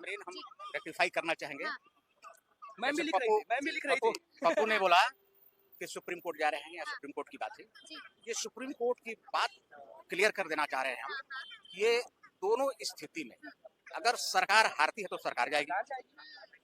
Main हम rectify करना चाहेंगे। हाँ। मैं भी लिख रही थी। पप्पू ने बोला कि सुप्रीम कोर्ट जा रहे हैं या हाँ। सुप्रीम कोर्ट की बात है। जी। ये सुप्रीम कोर्ट की बात क्लियर कर देना चाह रहे हैं हम। ये दोनों स्थिति में अगर सरकार हारती है तो सरकार जाएगी,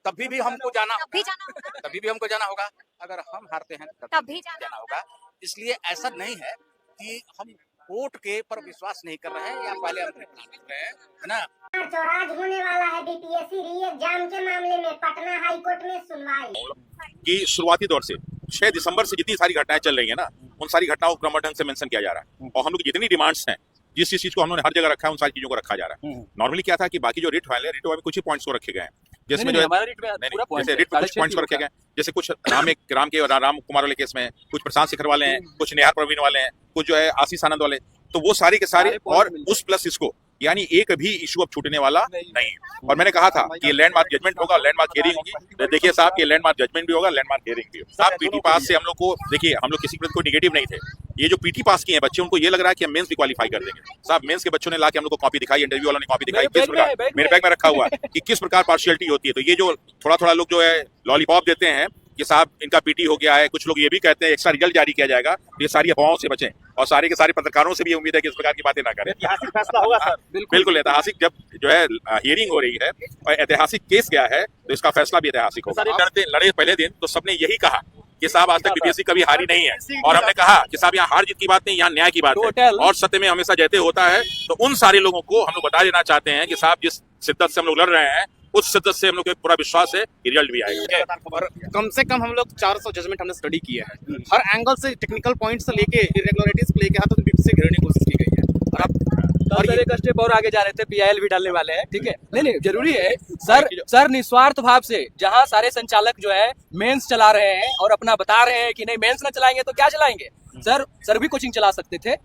तभी भी हमको जाना तब भी जाना होगा, तभी भी हमको जाना होगा। अगर हम हारते हैं तब भी जाना जाना होगा। इसलिए ऐसा नहीं है कि हम कोर्ट के पर विश्वास नहीं कर रहे हैं या पहले अपने प्लान कर रहे हैं, है ना। चौराज होने वाला है बीपीएससी री एग्जाम के मामले में पटना हाई कोर्ट में सुनवाई कि शुरुआती दौर से 6 दिसंबर से जितनी सारी घटनाएं चल रही है ना, उन सारी घटनाओं को क्रमबद्ध ढंग से मेंशन किया जा रहा है और हम लोग जितनी डिमांड्स हैं, जिस चीज को हमने हर जगह रखा है, उन सारी चीजों को रखा जा रहा है। नॉर्मली क्या था कि बाकी जो रिट फाइल है, रिट में कुछ ही पॉइंट्स को रखे गए हैं, जिसमें जो है जैसे रिट में कुछ पॉइंट्स को रखे गए, जैसे कुछ राम कुमार वाले केस में, कुछ प्रशांत शेखर वाले हैं, कुछ नेहार प्रवीण वाले हैं, कुछ जो है आशीष आनंद वाले, तो वो सारे के सारे और उस प्लस इसको, यानी एक भी इशू अब छूटने वाला नहीं। और मैंने कहा था कि लैंडमार्क जजमेंट होगा, लैंडमार्क हियरिंग होगी। तो देखिए साहब, ये लैंडमार्क जजमेंट भी होगा, लैंडमार्क हियरिंग भी होगा। साहब पीटी पास से हम लोग को, देखिए हम लोग किसी कोई निगेटिव नहीं थे। ये जो पीटी पास किए हैं बच्चे, उनको ये लग रहा है कि हम मेंस भी क्वालिफाई कर देंगे। साहब मेंस के बच्चों ने लाके हम लोग को कॉपी दिखाई, इंटरव्यू वालों ने कॉपी दिखाई, किस प्रकार मेरे बैग में रखा हुआ है कि किस प्रकार पार्शियलिटी होती है। तो ये जो थोड़ा लोग जो है लॉलीपॉप देते हैं कि साहब इनका पीटी हो गया है, कुछ लोग ये भी कहते हैं एक्स्ट्रा रिजल्ट जारी किया जाएगा, ये सारी अफवाहों से बचें। और सारे के सारे पत्रकारों से भी उम्मीद है कि इस प्रकार की बातें ना करें। ऐतिहासिक फैसला होगा सर, बिल्कुल ऐतिहासिक। जब जो है हियरिंग हो रही है और ऐतिहासिक केस गया है, तो इसका फैसला भी ऐतिहासिक होगा। लड़े पहले दिन तो सबने यही कहा कि साहब आज तक बीपीएससी कभी हारी नहीं है, और हमने कहा कि साहब यहाँ हार जीत की बात नहीं, यहाँ न्याय की बात है और सत्य में हमेशा जयते होता है। तो उन सारे लोगों को हम लोग बता देना चाहते हैं कि साहब जिस शिद्दत से हम लोग लड़ रहे हैं, उस शिद्दत से हम लोग को पूरा विश्वास है कि रिजल्ट भी आएगा। और कम से कम हम लोग 400 जजमेंट हमने स्टडी किया है, हर एंगल से, टेक्निकल पॉइंट से लेके इरेगुलरिटीज को लेके हाथ बीपीएससी से घेरने की कोशिश की गई है। और अब एक स्टेप और आगे जा रहे थे, पीआईएल भी डालने वाले हैं, ठीक है। नहीं जरूरी है सर निस्वार्थ भाव से, जहां सारे संचालक जो है मेंस चला रहे हैं और अपना बता रहे हैं कि नहीं मेंस ना चलाएंगे तो क्या चलाएंगे। सर भी कोचिंग चला सकते थे,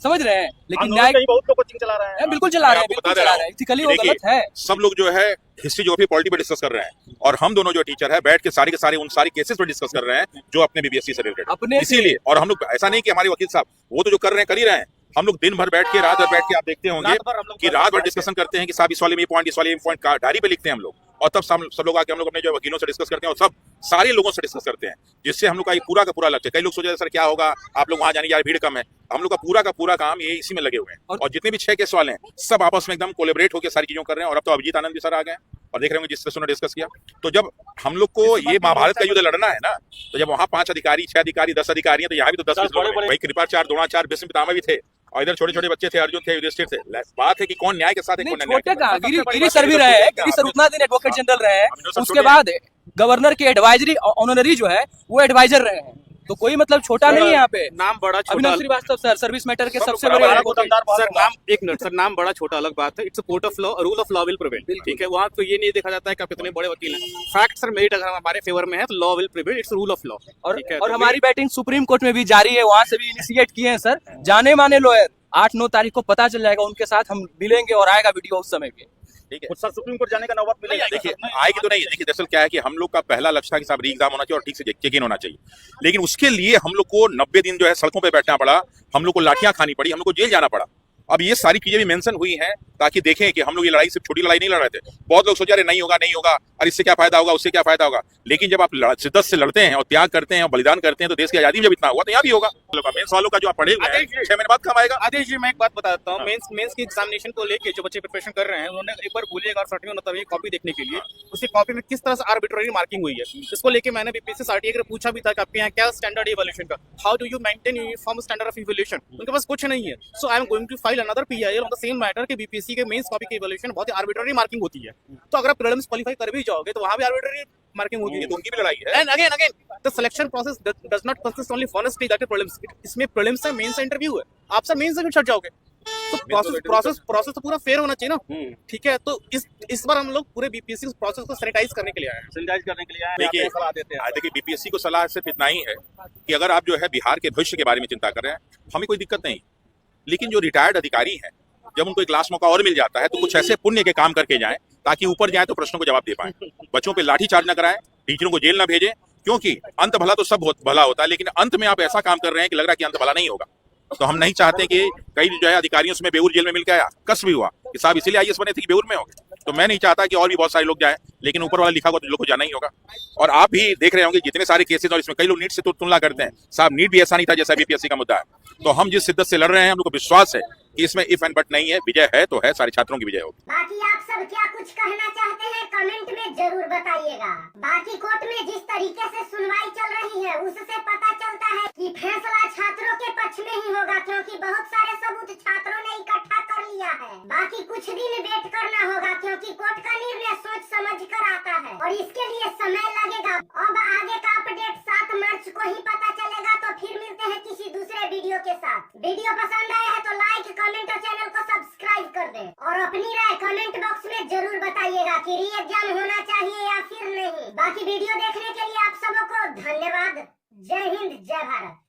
समझ रहे हैं, लेकिन न्याय बहुत लोग कोचिंग चला रहे हैं, बिल्कुल चला रहे हैं, इथिकली वो गलत है। सब लोग जो है हिस्ट्री ज्योग्राफी पॉलिटी पे डिस्कस कर रहे हैं, और हम दोनों जो टीचर है बैठ के सारे के सारे उन सारे केसेस पे डिस्कस कर रहे हैं जो अपने बीबीएससी से रिलेटेड। इसीलिए, और हम लोग ऐसा नहीं कि हमारे वकील साहब वो तो जो कर रहे हैं कर ही रहे हैं, हम लोग दिन भर बैठ के, रात भर बैठ के, आप देखते होंगे कि रात भर डिस्कशन करते हैं कि साहब इस वाले में पॉइंट, इस वाले में पॉइंट डायरी पे लिखते हैं हम लोग, और तब सब लोग आके हम लोग अपने जो वकीलों से डिस्कस करते हैं और सब सारे लोगों से डिस्कस करते हैं, जिससे हम लोग का पूरा का पूरा लक्ष्य। कई लोग सोच रहे हैं सर क्या होगा, आप लोग वहां जाने यार भीड़ कम है, हम लोग का पूरा काम ये इसी में लगे हुए हैं। और जितने भी 6 केस वाले हैं सब आपस में एकदम कोलैबोरेट होकर सारी चीजों कर रहे हैं। और अब तो अभिजीत आनंद भी सर आ गए और देख रहे होंगे जिस तरह से उन्होंने डिस्कस किया। तो जब हम लोग को ये महाभारत का युद्ध लड़ना है ना, तो जब वहाँ 5 अधिकारी, 6 अधिकारी, 10 अधिकारी हैं, तो यहाँ भी तो 10 भाई कृपाचार्य, द्रोणाचार्य, भीष्म पितामह भी थे, और इधर छोटे बच्चे थे, अर्जुन थे, युधिष्ठिर थे। बात है कि कौन न्याय के साथ है, कौन अन्याय के साथ। गिरी सर भी रहे हैं, गिरी सर उतना दिन एडवोकेट जनरल रहे हैं, उसके बाद गवर्नर के एडवाइजरी ऑनररी जो है वो एडवाइजर रहे हैं, तो कोई मतलब छोटा नहीं है यहाँ पे। नाम बड़ा छोटा, अभिनव श्रीवास्तव सर सर्विस मैटर के सबसे बड़े सर नाम, एक मिनट सर, नाम बड़ा छोटा अलग बात है, it's a court of law, rule of law will prevail, ठीक है। वहाँ तो ये नहीं देखा जाता है कि आप इतने बड़े वकील हैं, फैक्ट सर मेरिट अगर हमारे फेवर में है तो law will prevail, it's rule of law. और हमारी बैटिंग सुप्रीम कोर्ट में भी जारी है, वहाँ से भी इनिशिएट किए हैं सर जाने माने लॉयर। 8-9 तारीख को पता चल जाएगा, उनके साथ हम मिलेंगे और आएगा वीडियो उस समय पे, ठीक है। सर सुप्रीम कोर्ट जाने का नौबत मिलेगा, देखिए आएगी तो नहीं। देखिए दरअसल क्या है कि हम लोग का पहला लक्ष्य था कि साहब री एग्जाम होना चाहिए और ठीक से चेक इन होना चाहिए, लेकिन उसके लिए हम लोग को 90 दिन जो है सड़कों पे बैठना पड़ा, हम लोग को लाठियां खानी पड़ी, हम लोग को जेल जाना पड़ा। अब ये सारी चीजें भी मेंशन हुई हैं ताकि देखें कि हम लोग ये लड़ाई सिर्फ छोटी लड़ाई नहीं लड़ रहे थे। बहुत लोग सोच रहे नहीं होगा, और इससे क्या फायदा होगा, उससे क्या फायदा होगा, लेकिन जब आप शिद्दत से लड़ते हैं और त्याग करते हैं और बलिदान करते हैं, तो देश की आजादी में जब इतना हुआ तो यहाँ भी होगा। मेंस वालों का जो आप पढ़े हुए हैं 6 महीने बाद काम आएगा। आदेश जी मैं एक बात बताता हूँ, मेंस की एग्जामिनेशन को लेके जो बच्चे प्रिपरेशन कर रहे हैं, उन्होंने एक बार बोलिएगा और सर्टिफिकेट मतलब कॉपी देखने के लिए, उसकी कॉपी में किस तरह से आर्बिट्रेरी मार्किंग हुई है, इसको लेके मैंने बीपीएससी सर्टिफिकेट पूछा भी था कि आपके यहाँ क्या स्टैंडर्ड इवैल्यूएशन का, how do you maintain uniform standard of evaluation, उनके पास कुछ नहीं है। So I am going to file another PIL on the same matter कि बीपीएससी के मेंस कॉपी की इवैल्यूएशन बहुत ही आर्बिट्रेरी मार्किंग होती है। तो अगर आप प्रीलिम्स क्वालीफाई कर भी जाओगे तो वहां भी आर्बिट्रेरी मार्किंग होगी, तो उनकी भी लड़ाई है। And again the selection process does not consist only one stage that is prelims, इसमें प्रीलिम्स है, मेंस इंटरव्यू है, आप सर मेंस से भी छट जाओगे, तो प्रोसेस तो पूरा फेयर होना चाहिए ना, ठीक है। तो इस बार हम लोग पूरे बीपीएससी प्रोसेस को सैनिटाइज करने के लिए आए हैं, सैनिटाइज करने के लिए आए देखिए सलाह देते हैं। देखिए बीपीएससी को सलाह सिर्फ इतना ही है कि अगर आप जो है बिहार के भविष्य के बारे में चिंता कर रहे हैं, हमें कोई दिक्कत नहीं, लेकिन जो रिटायर्ड अधिकारी हैं जब उनको एक लास्ट मौका और मिल जाता है तो कुछ ऐसे पुण्य के काम करके जाएं ताकि ऊपर जाए तो प्रश्नों को जवाब दे पाए, बच्चों पे लाठी चार्ज न कराएं, टीचरों को जेल न भेजें, क्योंकि अंत भला तो सब भला होता है, लेकिन अंत में आप ऐसा काम कर रहे हैं कि लग रहा है कि अंत भला नहीं होगा। तो हम नहीं चाहते कि कई जो है अधिकारियों से बेऊर जेल में मिल के आया, कष्ट भी हुआ कि साहब इसीलिए आईएएस बने थे कि बेऊर में हो गए। तो मैं नहीं चाहता कि और भी बहुत सारे लोग जाएं, लेकिन ऊपर वाला लिखा हुआ तो लोग को जाना ही होगा। और आप भी देख रहे होंगे जितने सारे केसेस, और इसमें कई लोग नीट से तो तुलना करते हैं, साहब नीट भी ऐसा नहीं था जैसा बीपीएससी का मुद्दा है। तो हम जिस शिद्दत से लड़ रहे हैं, हम लोग को विश्वास है कि इसमें इफ एंड बट नहीं है, विजय है तो है, सारे छात्रों की विजय होगी। बाकी आप सब क्या कुछ कहना चाहते हैं कमेंट में जरूर बताइएगा। बाकी कोर्ट में जिस तरीके से सुनवाई चल रही है उससे पता चलता है कि फैसला छात्रों के पक्ष में ही होगा, क्योंकि बहुत सारे सबूत छात्रों ने इकट्ठा कर लिया है। बाकी कुछ दिन वेट करना होगा, क्योंकि कोर्ट का निर्णय सोच समझ कर आता है और इसके लिए समय लगेगा। अब आगे का अपडेट 7 मार्च को ही पता चलेगा। तो फिर मिलते हैं किसी दूसरे वीडियो के साथ। वीडियो पसंद आया है तो लाइक, कमेंट और चैनल को सब्सक्राइब कर दें और अपनी राय कमेंट बॉक्स में जरूर बताइएगा कि री एग्जाम होना चाहिए या फिर नहीं। बाकी वीडियो देखने के लिए आप सबको धन्यवाद। जय हिंद, जय भारत।